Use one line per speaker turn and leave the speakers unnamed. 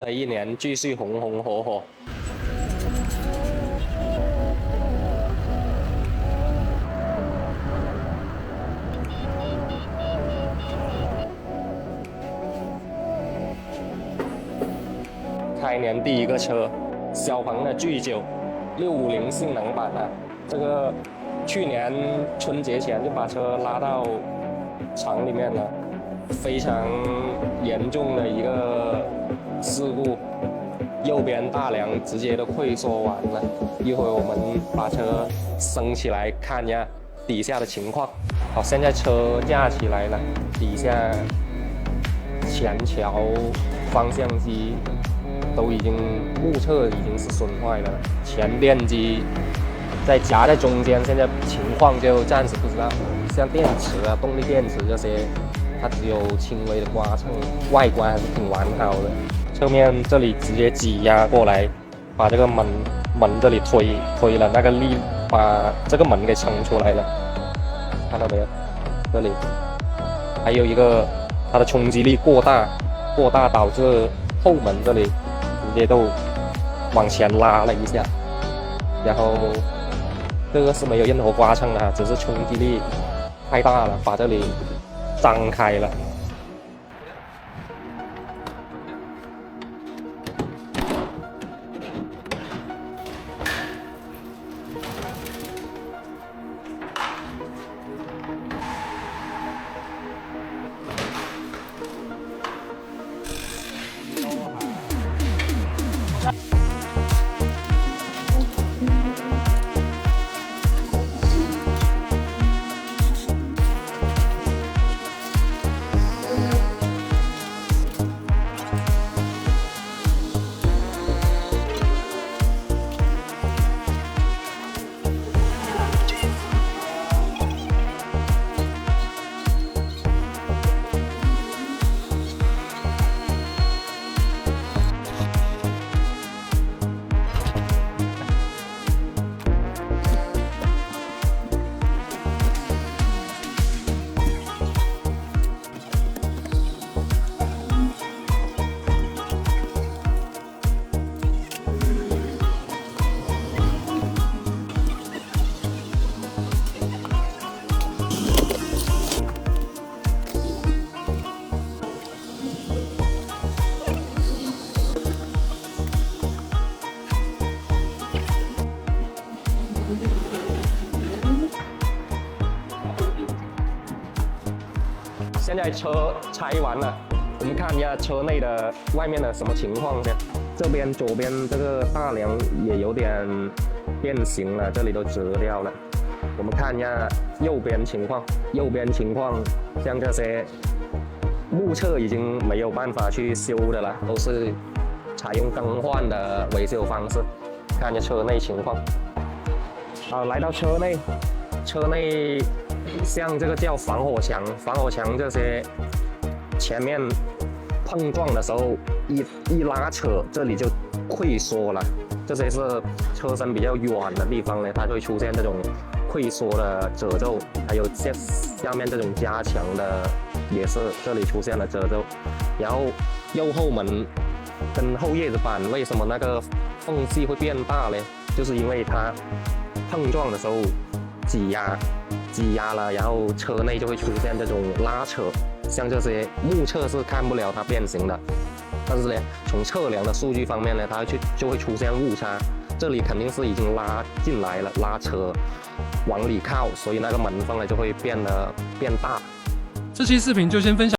的一年继续红红火火。开年第一个车，小鹏的 G9 650性能版啊，这个去年春节前就把车拉到厂里面了，非常严重的一个事故，右边大梁直接都溃缩完了。一会儿我们把车升起来看一下底下的情况。好，现在车架起来了，底下前桥、方向机都已经目测已经是损坏了，前电机再夹在中间，现在情况就暂时不知道。像电池啊、动力电池这些，它只有轻微的刮蹭，外观还是挺完好的。侧面这里直接挤压过来，把这个门这里推了，那个力把这个门给撑出来了，看到没有？这里还有一个它的冲击力过大导致后门这里直接都往前拉了一下，然后这个是没有任何刮蹭的，只是冲击力太大了，把这里张开了。现在车拆完了，我们看一下车内的外面的什么情况先。这边左边这个大梁也有点变形了，这里都折掉了。我们看一下右边情况，像这些目测已经没有办法去修的了，都是采用更换的维修方式。看一下车内情况。好，来到车内像这个叫防火墙这些，前面碰撞的时候一拉扯，这里就溃缩了。这些是车身比较远的地方呢，它会出现这种溃缩的褶皱，还有下面这种加强的也是这里出现了褶皱。然后右后门跟后叶子板为什么那个缝隙会变大呢？就是因为它碰撞的时候挤压了，然后车内就会出现这种拉扯，像这些目测是看不了它变形的，但是呢，从测量的数据方面呢，它就会出现误差。这里肯定是已经拉进来了，拉扯往里靠，所以那个门缝呢就会变大。
这期视频就先分享。